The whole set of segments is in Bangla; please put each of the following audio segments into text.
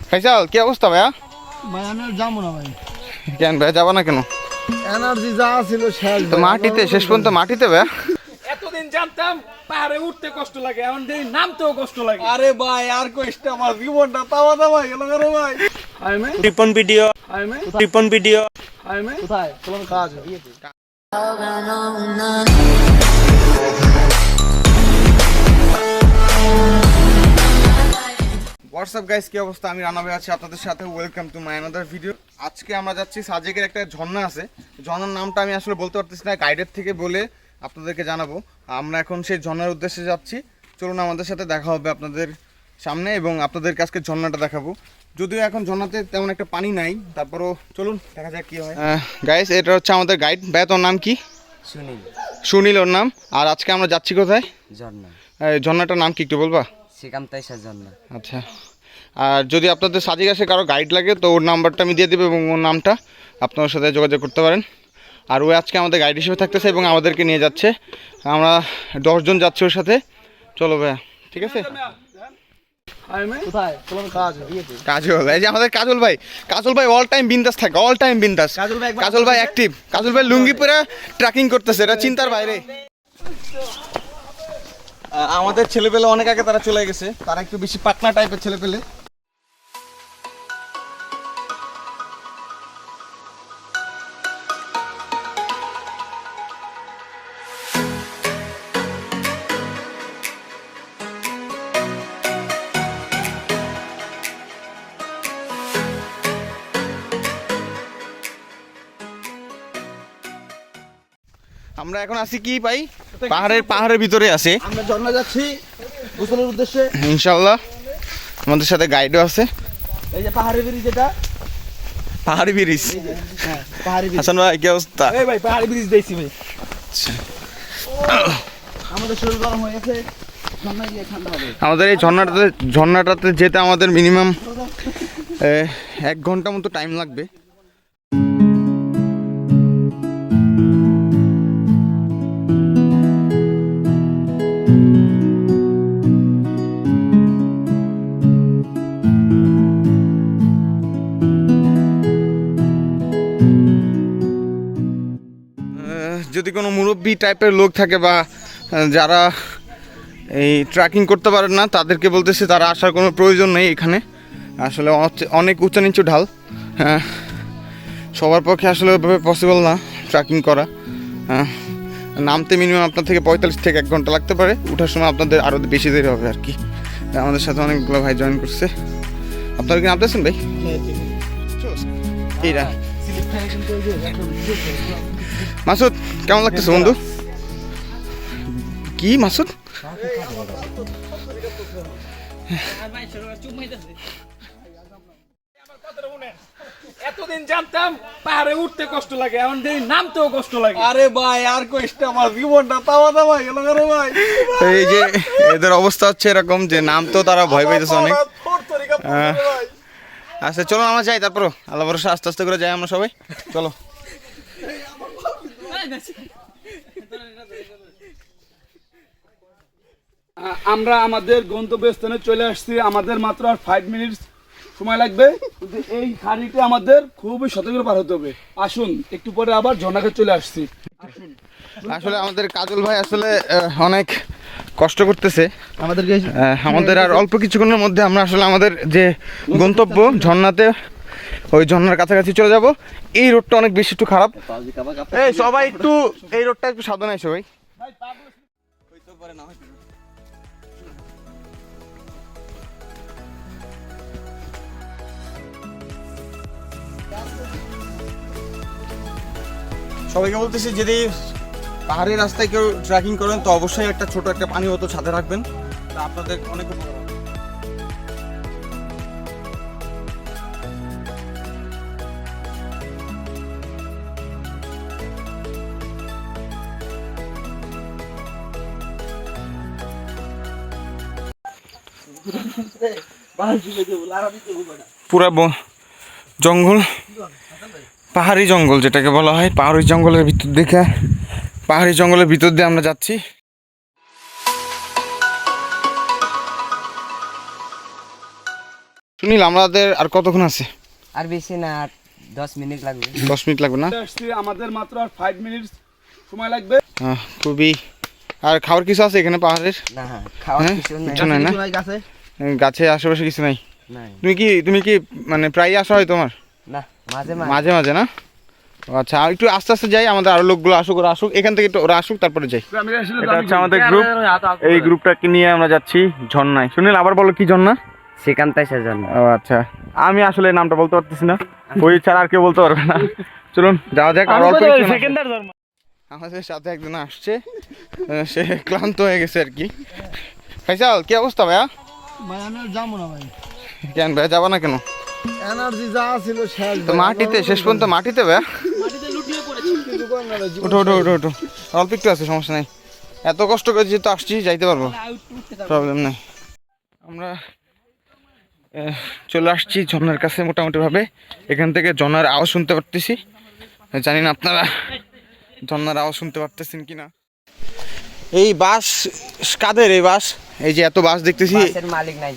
ফাইসাল কি অবস্থা ভাইয়া? ভাই আমি আর যাবো না ভাই। কেন ভাইয়া যাবো না কেন? এনার্জি যা ছিল শেষ তো মাটিতে শেষ পর্যন্ত মাটিতে ভাইয়া। এতদিন জানতাম পাহাড়ে উঠতে কষ্ট লাগে, এখন দেখি নামতেও কষ্ট লাগে। আরে ভাই আর কষ্ট, আমার জীবনটা তাওয়া দাওয়া গেল রে ভাই। টিপন ভিডিও টিপন ভিডিও কোথায় তোমার কাজ? হোয়াটসঅ্যাপ গাইস, কি অবস্থা? আমি রানা ভাই আছি আপনাদের সাথে। Welcome to my another video. আজকে আমরা যাচ্ছি সাজেকের একটা ঝর্ণা আছে। ঝর্ণার নামটা আমি আসলে বলতে পারতেছি না, গাইডের থেকে বলে আপনাদেরকে জানাবো। আমরা এখন সেই ঝর্ণার উদ্দেশ্যে যাচ্ছি। চলুন আমাদের সাথে দেখা হবে আপনাদের সামনে এবং আপনাদেরকে আজকে ঝর্ণাটা দেখাবো। যদিও এখন ঝর্ণাতে তেমন একটা পানি নাই, তারপরও চলুন দেখা যাক কি হয়। গাইস, এটা হচ্ছে আমাদের গাইড। ভাই তোর নাম কি? সুনীল। সুনীল ওর নাম। আর আজকে আমরা যাচ্ছি কোথায়? ঝর্ণা। ঝর্ণাটার নাম কি একটু বলবা? শ্রীকান্তাইশা ঝর্ণা। আচ্ছা, আর যদি আপনাদের সাজেক আসে কারো গাইড লাগে তো ওর নাম্বারটা আমি দিয়ে দেবো এবং ওর নামটা আপনার সাথে যোগাযোগ করতে পারেন। আর ও আজকে আমাদের গাইড হিসেবে থাকতেছে এবং আমাদেরকে নিয়ে যাচ্ছে। আমরা 10 জন যাচ্ছি ওর সাথে। চলো ভাইয়া, ঠিক আছে? কোথায় তোমার কাজ? কাজল, এই যে আমাদের কাজল ভাই। কাজল ভাই অল টাইম বিন্দাস থাকে, অল টাইম বিন্দাস। কাজল ভাই অ্যাক্টিভ। কাজল ভাই লুঙ্গি পরে ট্রেকিং করতেছে, এটা চিন্তার বাইরে। আমাদের ছেলেপেলে অনেক আগে তারা চলে গেছে, তারা একটু বেশি পাটনা টাইপের ছেলেপেলে। আমরা এখন আছি কি ভাই? পাহাড়ের ভিতরে আছে। আমরা ঝর্ণা যাচ্ছি গোসলের উদ্দেশ্যে ইনশাআল্লাহ। আমাদের সাথে গাইডও আছে। এই যে পাহাড়ি ব্রিজ, এটা পাহাড়ি ব্রিজ। হ্যাঁ পাহাড়ি ব্রিজ। হাসান ভাই কি অবস্থা? এই ভাই পাহাড়ি ব্রিজ দেখছি ভাই। আমাদের শরীর গরম হয়ে গেছে, ঝর্ণায় গিয়ে ঠান্ডা হবে। আমাদের এই ঝর্ণাটাতে যেতে আমাদের মিনিমাম 1 ঘন্টা মতো টাইম লাগবে। যদি কোনো মুরব্বি টাইপের লোক থাকে বা যারা এই ট্রেকিং করতে পারেন না, তাদেরকে বলতেছে তারা আসার কোনো প্রয়োজন নেই এখানে। আসলে অনেক উঁচু নিচু ঢাল, সবার পক্ষে আসলে ওইভাবে পসিবল না ট্রেকিং করা। নামতে মিনিমাম আপনার থেকে 45 থেকে 1 ঘন্টা লাগতে পারে, ওঠার সময় আপনাদের আরও বেশি দেরি হবে আর কি। আমাদের সাথে অনেকগুলো ভাই জয়েন করছে। আপনারা কি নামতেছেন ভাই? এইটা মাসুদ, কেমন লাগতেছে বন্ধু? কি মাসুদ? এতদিন জানতাম পাহাড়ে উঠতে কষ্ট লাগে, এখন দেখি নামতেও কষ্ট লাগে। আরে ভাই আর কষ্ট, আমার জীবনটা তাওয়া দাওয়া গেল রে ভাই। এই যে এদের অবস্থা হচ্ছে এরকম যে নাম তো তারা ভয় পাইতেছে অনেক। আচ্ছা চলো আমরা যাই, তারপর আল্লাহ ভরসা আস্তে আস্তে করে যাই আমরা সবাই। চলো। আমরা আমাদের গন্তব্যস্থানে চলে আসছি। আমাদের মাত্র আর 5 মিনিট সময় লাগবে। কিন্তু এই খাড়িতে আমাদের খুবই সতর্ক পার হতে হবে। আসুন, একটু পরে আবার ঝর্ণাকে চলে আসছি। আসলে আমাদের কাজল ভাই আসলে অনেক কষ্ট করতেছে আমাদেরকে। আমাদের আর অল্প কিছুক্ষণের মধ্যে আমরা আসলে আমাদের যে গন্তব্য ঝর্ণাতে, ওই ঝর্ণার কাছাকাছি চলে যাব। এই রোডটা অনেক বেশি একটু খারাপ। এই সবাই একটু এই রোডটা একটু সাবধানে এসো ভাই। সবাইকে বলতেছি, যদি পাহাড়ি রাস্তায় কেউ ট্রেকিং করেন তো অবশ্যই একটা ছোট একটা পানি হতো সাথে রাখবেন, তা আপনাদের অনেক উপকার হবে। পুরা জঙ্গল, পাহাড়ি জঙ্গল যেটাকে বলা হয়। পাহাড়ি জঙ্গলের ভিতর দিয়ে আমরা যাচ্ছি। সুনীল আমাদের আর কতক্ষণ আছে? আর বেশি না, আর 10 মিনিট লাগবে। 10 মিনিট লাগবে না? চলে আসছি, আমাদের মাত্র আর 5 মিনিট সময় লাগবে। খুবই। আর খাবার কিছু আছে এখানে পাহাড়ের? না খাওয়ার হ্যাঁ? কিছু নাই। কিছু নাই না? গাছে আশেপাশে কিছু নাই? নাই তুমি কি মানে প্রায় আসা হয় তোমার? না, মাঝে মাঝে। মাঝে মাঝে না? ও আচ্ছা, আর একটু আস্তে আস্তে যাই, আমাদের আরো লোকগুলো ওরা আসুক এখান থেকে, একটু ওরা আসুক তারপরে যাই। আমি আসলে এটা হচ্ছে আমাদের গ্রুপ, এই গ্রুপটাকে নিয়ে আমরা যাচ্ছি ঝর্ণায়। সুনীল আবার বলো কি ঝর্ণা? শ্রীকান্তাইশের জন্য। ও আচ্ছা, আমি আসলে নামটা বলতে পারতেছি না, ওই ছাড়া আর কেউ বলতে পারবে না। চলুন যাওয়া যাক। আর অল্প কিছু না। আমাদের সাথে একজন আসছে, সে ক্লান্ত হয়ে গেছে আর কি। ফাইসাল কি অবস্থা ভাইয়া? ভাই আমি আর যাবো না ভাই, কেন ভাইয়া যাবা না কেন? এনার্জি যা ছিল শেষ তো মাটিতে শেষ পর্যন্ত মাটিতে ভাইয়া? ওঠো ওঠো ওঠো ওঠো, অল্প একটু আছে, সমস্যা নাই। এত কষ্ট করে যেহেতু আসছি যাইতে পারবো, প্রবলেম নাই। আমরা চলে আসছি ঝর্ণার কাছে মোটামুটি ভাবে। এখান থেকে ঝর্ণার আওয়াজ শুনতে পারতেছি, জানি না আপনারা ঝর্ণার আওয়াজ শুনতে পারতেছেন কিনা। এই বাস কাদের? এই বাস, এই যে এত বাস দেখতেছি, বাসের মালিক নাই।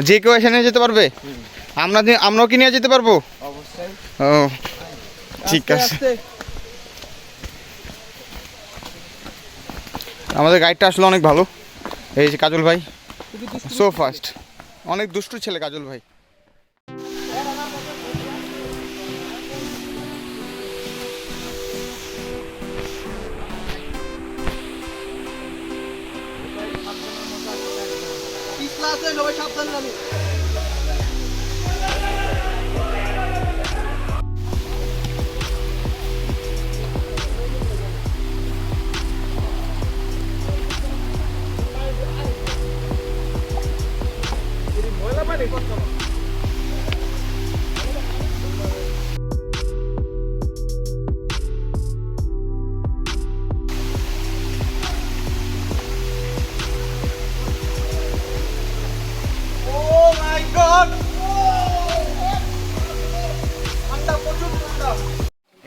যে কেউ এসে নিয়ে যেতে পারবে? আমরাও কি নিয়ে যেতে পারবো? অবশ্যই। ও ঠিক আছে। আমাদের গাইডটা আসলে অনেক ভালো, এই যে কাজল ভাই, সো ফাস্ট, অনেক দুষ্টু ছেলে কাজল ভাই।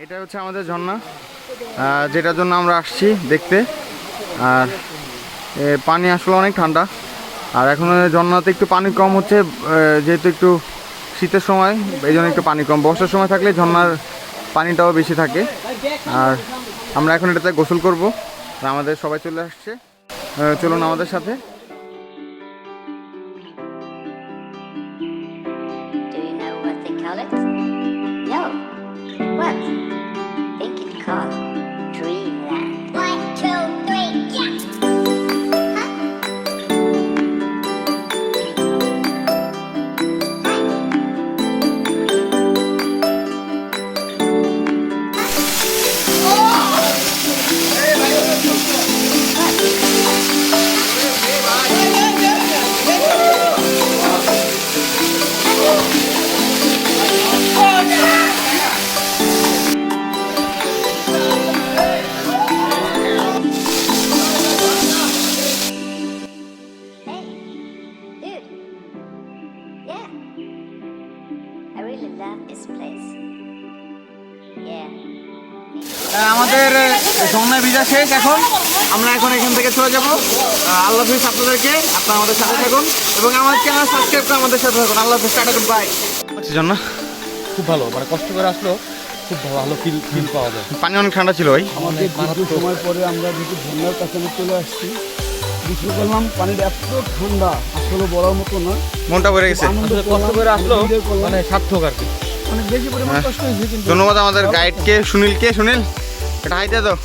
এটা হচ্ছে আমাদের ঝর্ণা, যেটার জন্য আমরা আসছি দেখতে। আর পানি আসলে অনেক ঠান্ডা, আর এখন ঝর্ণাতে একটু পানি কম হচ্ছে, যেহেতু একটু শীতের সময়, এই জন্য একটু পানি কম। বর্ষার সময় থাকলে ঝর্ণার পানিটাও বেশি থাকে। আর আমরা এখন এটাতে গোসল করব, আর আমাদের সবাই চলে আসছে, চলুন আমাদের সাথে। Do you know what they call it? No. What? Think it's called Dreamland. 1, 2, 3, yeah! Hey, dude. Yeah. I really love this place. Yeah. আমাদের ঝর্ণায় ভিজা শেষ, এখন আমরা এখান থেকে চলে যাব। আল্লাহ হাফেজ আপনাদেরকে, আপনারা আমাদের সাথে থাকুন এবং আমার চ্যানেল সাবস্ক্রাইব করে আমাদের সাথে থাকুন। আল্লাহ হাফেজ, টাটা, বাই। ঝর্ণা খুব ভালো, মানে কষ্ট করে আসলো, খুব ভালো ফিল পাওয়া যায়। পানি অনেক ঠান্ডা ছিল ভাই। আমাদের দীর্ঘ সময় পরে আমরা যেহেতু ঝর্ণার কাছে চলে আসছি, বুঝতে পারলাম পানির এত ঠান্ডা, আসলে বলার মতো না। মনটা ভরে গেছে। আনন্দ কষ্ট করে আসলো, করলাম। মানে সার্থক আর কি। অনেক বেশি পরিমাণ কষ্ট হয়েছে, কিন্তু ধন্যবাদ আমাদের গাইডকে, সুনীলকে। সুনীল এটা হাইতে দাও।